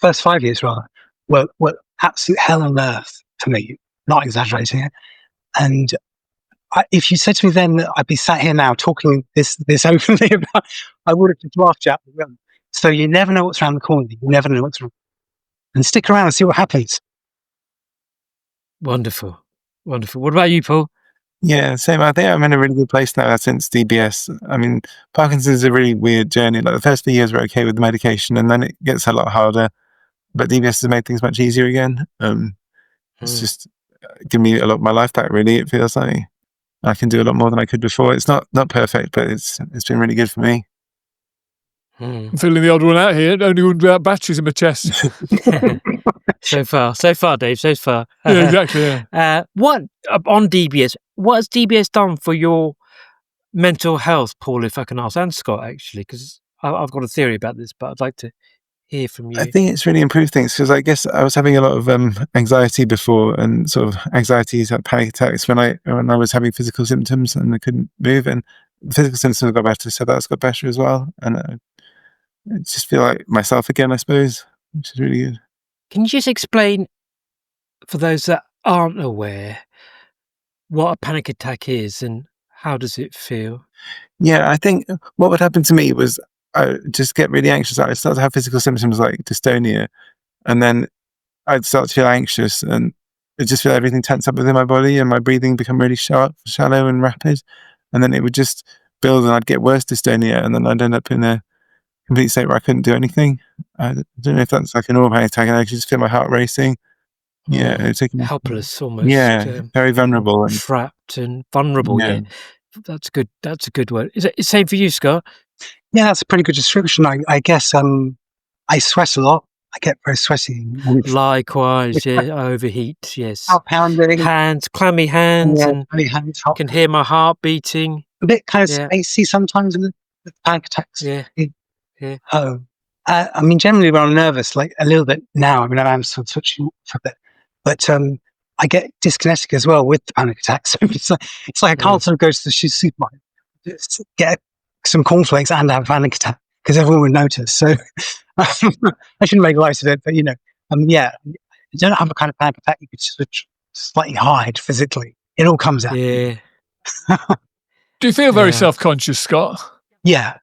first 5 years rather, were absolute hell on earth for me, not exaggerating it. And if you said to me then that I'd be sat here now talking this openly about, I would have just laughed you out the room. So you never know what's around the corner. You never know what's wrong. And stick around and see what happens. Wonderful. Wonderful. What about you, Paul? Yeah, same. I think I'm in a really good place now since DBS. I mean, Parkinson's is a really weird journey. Like the first few years were okay with the medication, and then it gets a lot harder. But DBS has made things much easier again. It's just given me a lot of my life back, really, it feels like. I can do a lot more than I could before. It's not perfect, but it's been really good for me. I'm feeling the odd one out here. Only one without batteries in my chest. So far, Dave. So far. Yeah, exactly. Yeah. What on DBS? What has DBS done for your mental health, Paul? If I can ask, and Scott, actually, because I've got a theory about this, but I'd like to hear from you. I think it's really improved things, because I guess I was having a lot of anxiety before, and sort of anxieties, like panic attacks, when I was having physical symptoms and I couldn't move, and the physical symptoms got better, so that's got better as well, and I just feel like myself again, I suppose, which is really good. Can you just explain, for those that aren't aware, what a panic attack is and how does it feel? Yeah, I think what would happen to me was I just get really anxious. I'd start to have physical symptoms like dystonia, and then I'd start to feel anxious, and I just feel everything tense up within my body, and my breathing become really shallow and rapid, and then it would just build, and I'd get worse dystonia, and then I'd end up in a complete state where I couldn't do anything. I don't know if that's like a normal panic attack, and I could just feel my heart racing. Yeah, it's helpless almost. Yeah, very vulnerable and trapped and vulnerable. Yeah. That's good. That's a good word. Is it the same for you, Scott? Yeah, that's a pretty good description. I guess I sweat a lot. I get very sweaty. Likewise, yeah. I overheat. Yes. Heart pounding. Clammy hands, and clammy hands. Can hear my heart beating. A bit kind of spacey sometimes with panic attacks. Yeah. Oh, I mean, generally when I'm nervous, like a little bit now. I mean, I'm sort of switching for a bit, but I get dyskinetic as well with the panic attacks. So it's like I can't sort of go to the supermarket, get some cornflakes and have a panic attack because everyone would notice. So I shouldn't make light of it, but you don't have a kind of panic attack you could sort of slightly hide physically. It all comes out. Yeah. Do you feel very self-conscious, Scott? Yeah.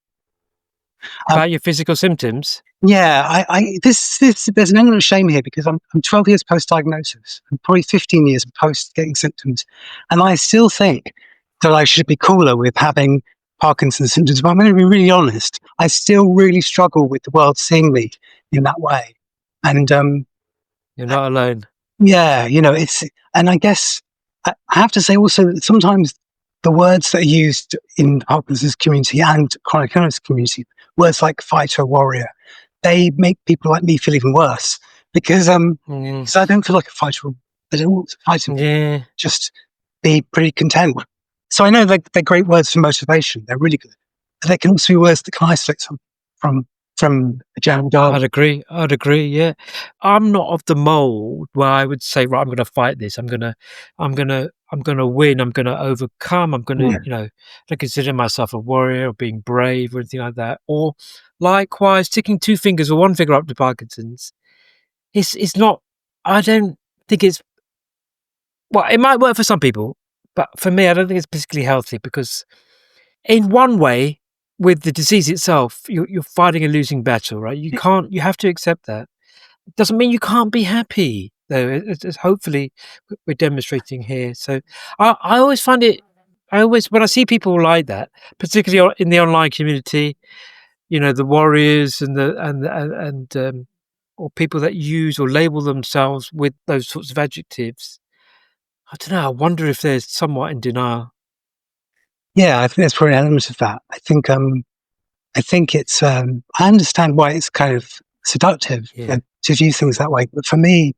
About your physical symptoms? Yeah, there's an element of shame here because I'm 12 years post-diagnosis. I'm probably 15 years post getting symptoms. And I still think that I should be cooler with having Parkinson's symptoms. But I'm going to be really honest. I still really struggle with the world seeing me in that way. And you're not alone. Yeah, and I guess I have to say also that sometimes the words that are used in Parkinson's community and chronic illness community, words like fighter, warrior, they make people like me feel even worse because I don't feel like a fighter. I don't want to fight him. Just be pretty content. So I know they're great words for motivation. They're really good. But they can also be words that can isolate some from a general dialogue. I'd agree. Yeah, I'm not of the mold where I would say, right, I'm going to fight this. I'm going to win. I'm going to overcome. I'm going to, I consider myself a warrior or being brave or anything like that. Or likewise, sticking two fingers or one finger up to Parkinson's. It's not. I don't think it's. Well, it might work for some people, but for me, I don't think it's particularly healthy because, in one way, with the disease itself, you're fighting a losing battle, right? You have to accept that. It doesn't mean you can't be happy, though. It's hopefully we're demonstrating here. So I always find it, when I see people like that, particularly in the online community, the warriors and or people that use or label themselves with those sorts of adjectives, I don't know. I wonder if they're somewhat in denial. Yeah, I think there's probably an element of that. I think it's. I understand why it's kind of seductive to view things that way, but for me,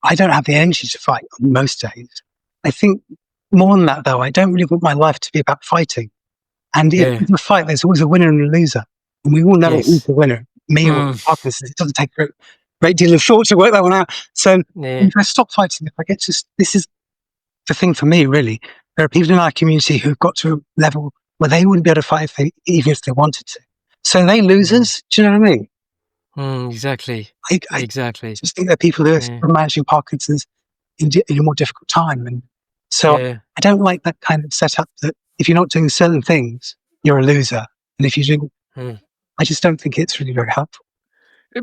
I don't have the energy to fight on most days. I think more than that, though, I don't really want my life to be about fighting. And in a fight, there's always a winner and a loser, and we all know who's the winner. Me or Parkinson's. It doesn't take a great deal of thought to work that one out. So if I stop fighting, if I get to this is the thing for me, really. There are people in our community who've got to a level where they wouldn't be able to fight even if they wanted to. So they losers. Do you know what I mean? Exactly. Exactly. I just think there are people who are managing Parkinson's in a more difficult time. And so I don't like that kind of setup that if you're not doing certain things, you're a loser. And if you do, I just don't think it's really very helpful.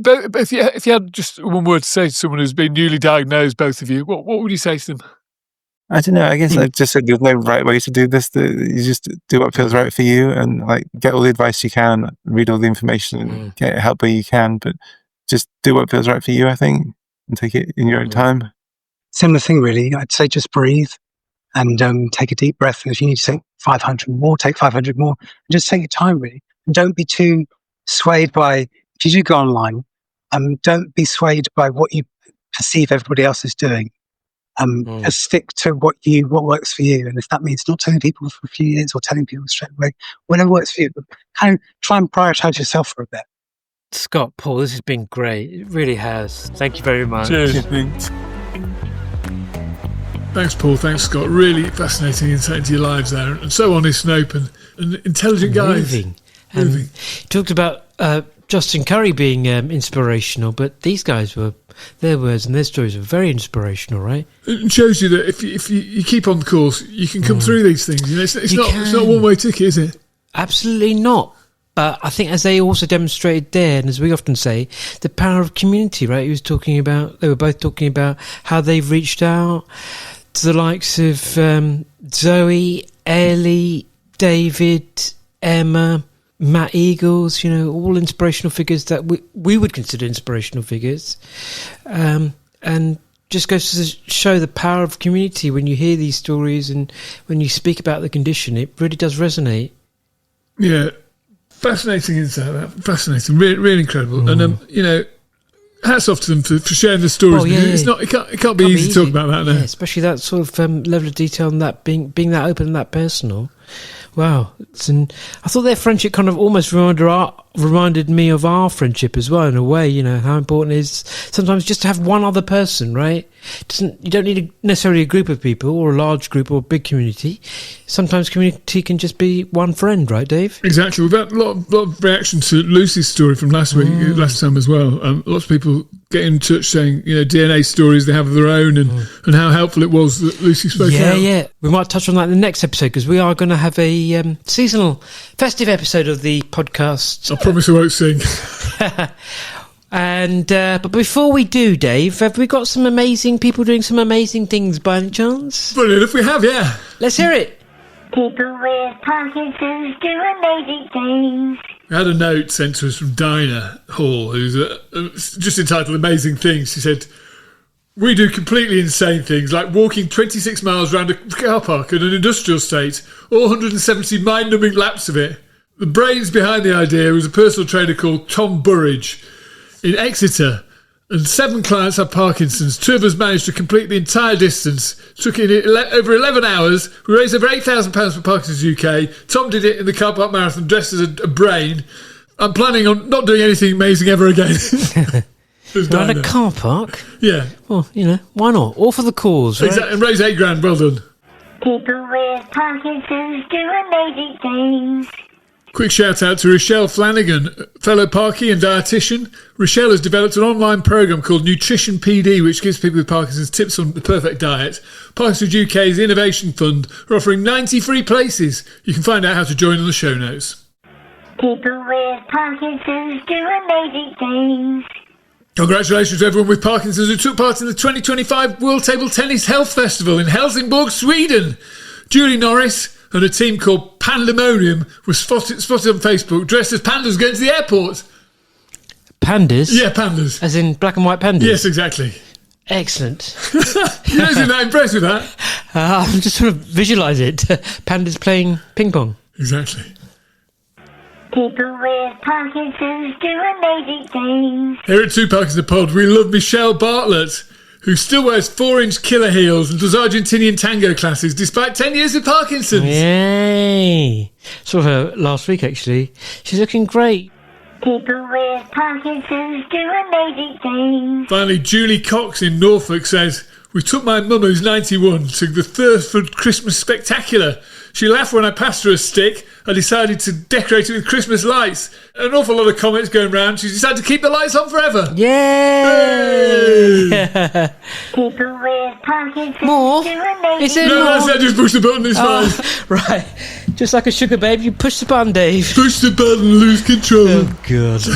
But if you had just one word to say to someone who's been newly diagnosed, both of you, what would you say to them? I don't know. I guess I just said there's no right way to do this. You just do what feels right for you, and get all the advice you can, read all the information, and get help where you can. But just do what feels right for you, I think, and take it in your own time. Similar thing, really. I'd say just breathe. and take a deep breath. And if you need to take 500 more, take 500 more. And just take your time, really. And don't be too swayed by, if you do go online, don't be swayed by what you perceive everybody else is doing. Just stick to what works for you. And if that means not telling people for a few years or telling people straight away, whatever works for you, but kind of try and prioritize yourself for a bit. Scott, Paul, this has been great. It really has. Thank you very much. Cheers. Thanks, Paul. Thanks, Scott. Really fascinating insight into your lives there, and so honest and open and intelligent guys. Moving. Talked about Justin Curry being inspirational, but these guys their words and their stories were very inspirational, right? It shows you that if you keep on the course, you can come through these things. You know, it's not a one-way ticket, is it? Absolutely not. But I think, as they also demonstrated there, and as we often say, the power of community, right? They were both talking about how they've reached out to the likes of Zoe, Ellie, David, Emma, Matt Eagles, all inspirational figures that we would consider inspirational figures. And just goes to show the power of community when you hear these stories and when you speak about the condition. It really does resonate. Yeah. Fascinating insight, fascinating, really incredible. And hats off to them for sharing the stories. It can't be easy to talk about that now. Yeah, especially that sort of level of detail and that being that open and that personal. Wow. I thought their friendship kind of almost reminded me of our friendship as well, in a way. How important it is sometimes just to have one other person, right? You don't need necessarily a group of people or a large group or a big community. Sometimes community can just be one friend, right, Dave? Exactly. We've had a lot of reaction to Lucy's story from last time as well. Lots of people get in touch saying, DNA stories they have of their own and how helpful it was that Lucy spoke out. Yeah. We might touch on that in the next episode because we are going to have a seasonal festive episode of the podcast. I promise I won't sing. And but before we do, Dave, have we got some amazing people doing some amazing things by any chance? Brilliant, if we have, yeah. Let's hear it. People with Parkinson's do amazing things. We had a note sent to us from Dinah Hall, who's just entitled Amazing Things. She said, "We do completely insane things, like walking 26 miles around a car park in an industrial estate, all 170 mind-numbing laps of it. The brains behind the idea was a personal trainer called Tom Burridge in Exeter, and 7 clients have Parkinson's. 2 of us managed to complete the entire distance. Took it in over 11 hours. We raised over £8,000 for Parkinson's UK. Tom did it in the car park marathon dressed as a brain. I'm planning on not doing anything amazing ever again." Around a car park? Yeah. Well, why not? All for the cause, right? Exactly. And raise £8,000. Well done. People with Parkinson's do amazing things. Quick shout out to Rochelle Flanagan, fellow Parkie and dietitian. Rochelle has developed an online programme called Nutrition PD, which gives people with Parkinson's tips on the perfect diet. Parkinson's UK's Innovation Fund are offering 90 free places. You can find out how to join on the show notes. People with Parkinson's do amazing things. Congratulations to everyone with Parkinson's who took part in the 2025 World Table Tennis Health Festival in Helsingborg, Sweden. Julie Norris and a team called Pandemonium were spotted on Facebook dressed as pandas going to the airport. Pandas? Yeah, pandas. As in black and white pandas? Yes, exactly. Excellent. You don't seem that impressed with that. I'm just trying to visualise it. Pandas playing ping pong. Exactly. People with Parkinson's do amazing things. Here at Two Parkies in the Pod, we love Michelle Bartlett, who still wears 4-inch killer heels and does Argentinian tango classes despite 10 years of Parkinson's. Yay! Saw her last week, actually. She's looking great. People with Parkinson's do amazing things. Finally, Julie Cox in Norfolk says, "We took my mum, who's 91, to the Thurford Christmas Spectacular. She laughed when I passed her a stick. I decided to decorate it with Christmas lights. An awful lot of comments going round. She decided to keep the lights on forever." Yay! People with Parkinson's More? do amazing Is there No, more? that's it. Just push the button. It's fine. Right. Just like a sugar babe, you push the button, Dave. Push the button, lose control. God.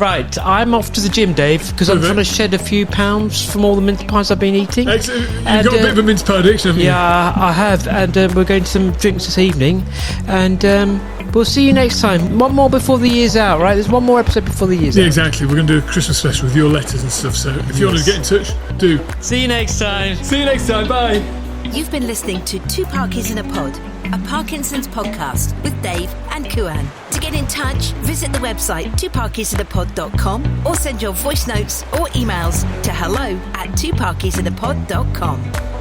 Right, I'm off to the gym, Dave, because I'm trying to shed a few pounds from all the mince pies I've been eating. Excellent. You've And, got a bit of a mince pie addiction, haven't you? Yeah, I have, and we're going to some drinks this evening, and we'll see you next time. One more before the year's out, right? There's one more episode before the year's Yeah, out. exactly. We're going to do a Christmas special with your letters and stuff, so if you want to get in touch, do. See you next time. See you next time. Bye. You've been listening to Two Parkies in a Pod, a Parkinson's podcast with Dave and Kuan. To get in touch, visit the website twoparkiesinapod.com or send your voice notes or emails to hello@twoparkiesinapod.com.